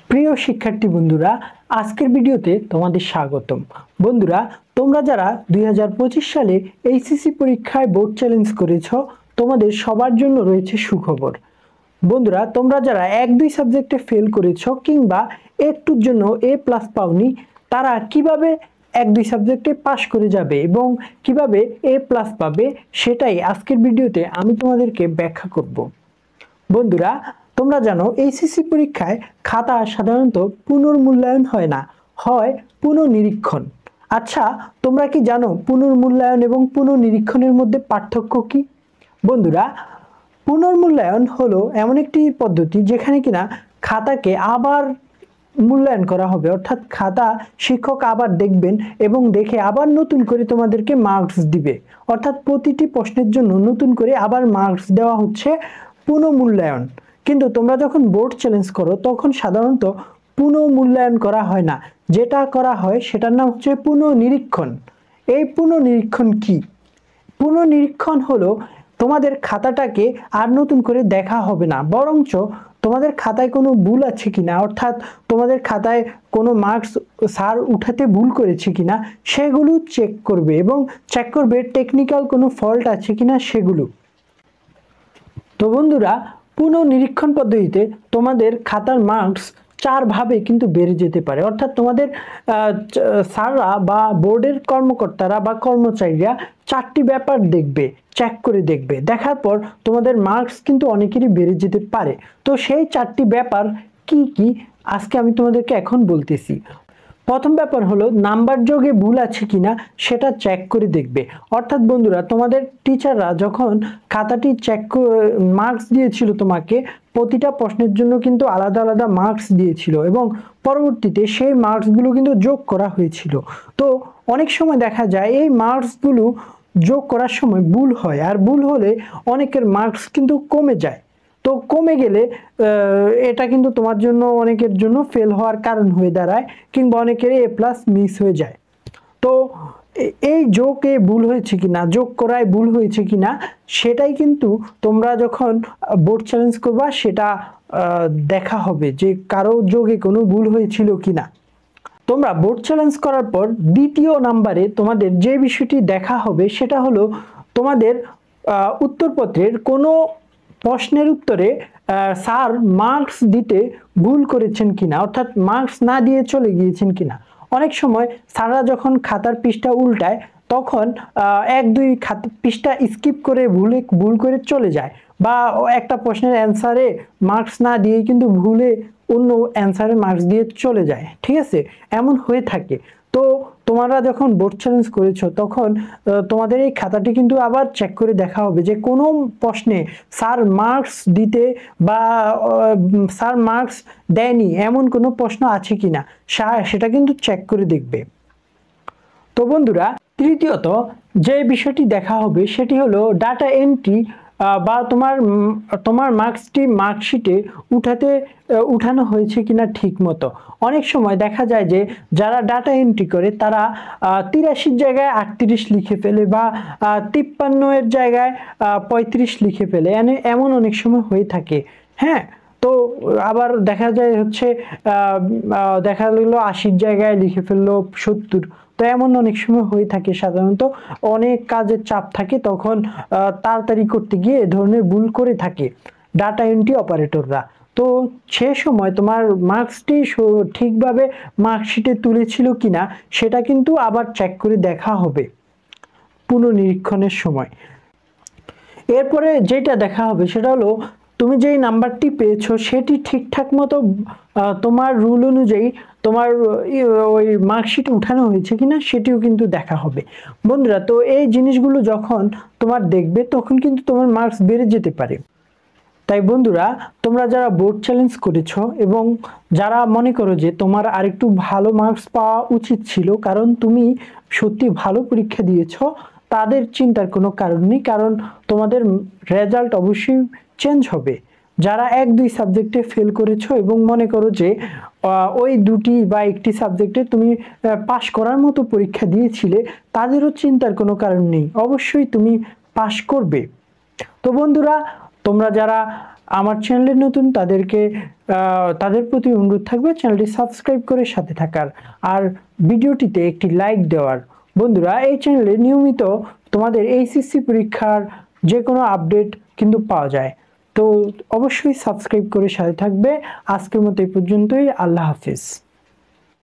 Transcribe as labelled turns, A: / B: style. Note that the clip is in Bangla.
A: প্রিয় শিক্ষার্থী বন্ধুরা, আজকের ভিডিওতে তোমাদের স্বাগতম। বন্ধুরা, তোমরা যারা 2025 সালে এইচএসসি পরীক্ষায় বোর্ড চ্যালেঞ্জ করেছ, তোমাদের সবার জন্য রয়েছে সুখবর। বন্ধুরা, তোমরা যারা 1-2 সাবজেক্টে ফেল করেছ কিংবা একটুর জন্য A+ পাওনি, তারা কিভাবে 1-2 সাবজেক্টে পাশ করে যাবে এবং কিভাবে A+ পাবে, সেটাই আজকের ভিডিওতে আমি তোমাদেরকে ব্যাখ্যা করব। বন্ধুরা, তোমরা জানো এইচএসসি পরীক্ষায় খাতা সাধারণত পুনর্মূল্যায়ন হয় না, হয় পুনর্নিরীক্ষণ। আচ্ছা, তোমরা কি জানো পুনর্মূল্যায়ন এবং পুনর্নিরীক্ষণের মধ্যে পার্থক্য কি? বন্ধুরা, পুনর্মূল্যায়ন হলো এমন একটি পদ্ধতি যেখানে কিনা খাতাকে আবার মূল্যায়ন করা হবে, অর্থাৎ খাতা শিক্ষক আবার দেখবেন এবং দেখে আবার নতুন করে তোমাদেরকে মার্কস দিবে। অর্থাৎ প্রতিটি প্রশ্নের জন্য নতুন করে আবার মার্কস দেওয়া হচ্ছে পুনর্মূল্যায়ন। কিন্তু তোমরা যখন বোর্ড চ্যালেঞ্জ করো তখন সাধারণত পুনর্মূল্যায়ন করা হয় না, যেটা করা হয় সেটার নাম হচ্ছে পুনর্নিরীক্ষণ। এই পুনর্নিরীক্ষণ কি? পুনর্নিরীক্ষণ হলো তোমাদের খাতাটাকে আর নতুন করে দেখা হবে না, বরঞ্চ তোমাদের খাতায় কোনো ভুল আছে কিনা, অর্থাৎ তোমাদের খাতায় কোনো মার্কস স্যার উঠাতে ভুল করেছে কিনা সেগুলো চেক করবে এবং চেক করবে টেকনিক্যাল কোনো ফল্ট আছে কিনা সেগুলো। তো বন্ধুরা, পুনর্নিরীক্ষণ পদ্ধতিতে তোমাদের খাতার মার্কস 4 ভাবে কিন্তু বেড়ে যেতে পারে। অর্থাৎ তোমাদের স্যাররা বা বোর্ডের কর্মকর্তারা বা কর্মচারীরা 4টি ব্যাপার দেখবে, চেক করে দেখবে। দেখার পর তোমাদের মার্কস কিন্তু অনেকেরই বেড়ে যেতে পারে। তো সেই 4টি ব্যাপার কি কি আজকে আমি তোমাদেরকে এখন বলতেছি। প্রথম ব্যাপার হলো নাম্বার যোগে ভুল আছে কিনা সেটা চেক করে দেখবে। অর্থাৎ বন্ধুরা, তোমাদের টিচাররা যখন খাতাটি মার্কস দিয়েছিল তোমাকে, প্রতিটা প্রশ্নের জন্য কিন্তু আলাদা আলাদা মার্কস দিয়েছিল এবং পরবর্তীতে সেই মার্কসগুলো কিন্তু যোগ করা হয়েছিল। তো অনেক সময় দেখা যায় এই মার্কসগুলো যোগ করার সময় ভুল হয়, আর ভুল হলে অনেকের মার্কস কিন্তু কমে যায়। তো কমে গেলে এটা কিন্তু তোমার জন্য, অনেকের জন্য ফেল হওয়ার কারণ হয়ে দাঁড়ায়, কিংবা অনেকের A+ মিস হয়ে যায়। তো এই যোগে ভুল হয়েছে কিনা, যোগ করায় ভুল হয়েছে কিনা, সেটাই কিন্তু তোমরা যখন বোর্ড চ্যালেঞ্জ করবা সেটা দেখা হবে যে কারো যোগে কোনো ভুল হয়েছিল কিনা। তোমরা বোর্ড চ্যালেঞ্জ করার পর দ্বিতীয় নাম্বারে তোমাদের যে বিষয়টি দেখা হবে সেটা হলো তোমাদের উত্তরপত্রের কোনো প্রশ্নের উত্তরে স্যার মার্কস দিতে ভুল করেছেন কিনা, অর্থাৎ মার্কস না দিয়ে চলে গিয়েছেন কিনা। অনেক সময় স্যাররা যখন খাতার পৃষ্ঠা উল্টায় তখন 1-2 পৃষ্ঠা স্কিপ করে ভুল করে চলে যায়, বা একটা প্রশ্নের অ্যান্সারে মার্কস না দিয়ে কিন্তু ভুলে অন্য অ্যান্সারে মার্কস দিয়ে চলে যায়। ঠিক আছে, এমন হয়ে থাকে। তো তোমরা যখন বোর্ড চ্যালেঞ্জ করেছো তখন তোমাদের এই খাতাটি কিন্তু আবার চেক করে দেখা হবে যে কোনো প্রশ্নে স্যার মার্কস দিতে বা স্যার মার্কস দেয়নি এমন কোনো প্রশ্ন আছে কিনা সেটা কিন্তু চেক করে দেখবে। তো বন্ধুরা, তৃতীয়ত যে বিষয়টি দেখা হবে সেটি হলো ডাটা এন্ট্রি বা তোমার মার্কসটি মার্কশিটে উঠানো হয়েছে কিনা ঠিক মতো। অনেক সময় দেখা যায় যে যারা ডাটা এন্ট্রি করে তারা 83 জায়গায় 38 লিখে ফেলে, বা 53 এর জায়গায় 35 লিখে ফেলে, এমন অনেক সময় হয়ে থাকে। হ্যাঁ, তো আবার দেখা যায় হচ্ছে দেখা গেলো 80 জায়গায় লিখে ফেললো 70। তো এমন অনেক সময় হয়ে থাকে, সাধারণত অনেক কাজের চাপ থাকে, তখন তাড়াতাড়ি করতে গিয়ে এ ধরনের ভুল করে থাকে ডাটা এন্ট্রি অপারেটররা। তো সে সময় তোমার মার্কসটি ঠিকভাবে মার্কশিটে তুলেছিল কিনা সেটা কিন্তু আবার চেক করে দেখা হবে পুনর্নিরীক্ষণের সময়। এরপরে যেটা দেখা হবে সেটা হলো তুমি যেই নাম্বারটি পেয়েছো সেটি ঠিকঠাক মতো তোমার রুল অনুযায়ী তোমার ওই মার্কশিটে উঠানো হয়েছে কিনা সেটিও কিন্তু দেখা হবে। বন্ধুরা, তো এই জিনিসগুলো যখন তোমার দেখবে তখন কিন্তু তোমার মার্কস বেড়ে যেতে পারে। তাই বন্ধুরা, তোমরা যারা বোর্ড চ্যালেঞ্জ করেছো এবং যারা মনে করো যে তোমার আরেকটু ভালো মার্কস পাওয়া উচিত ছিল কারণ তুমি সত্যি ভালো পরীক্ষা দিয়েছো, তাদের চিন্তার কোনো কারণ নেই, কারণ তোমাদের রেজাল্ট অবশ্যই চেঞ্জ হবে। যারা 1-2 সাবজেক্টে ফেল করেছো এবং মনে করো যে ওই 2টি বা 1টি সাবজেক্টে তুমি পাশ করার মতো পরীক্ষা দিয়েছিলে, তাদেরও চিন্তার কোনো কারণ নেই, অবশ্যই তুমি পাশ করবে। তো বন্ধুরা, তোমরা যারা আমার চ্যানেলে নতুন তাদের প্রতি অনুরোধ থাকবে চ্যানেলটি সাবস্ক্রাইব করে সাথে থাকার, আর ভিডিওটিতে একটি লাইক দেওয়ার। বন্ধুরা, এই চ্যানেলে নিয়মিত তোমাদের এইচএসসি পরীক্ষার যে কোনো আপডেট কিন্তু পাওয়া যায়, তো অবশ্যই সাবস্ক্রাইব করে সাথে থাকবে। আজকের মতো এই পর্যন্তই। আল্লাহ হাফিজ।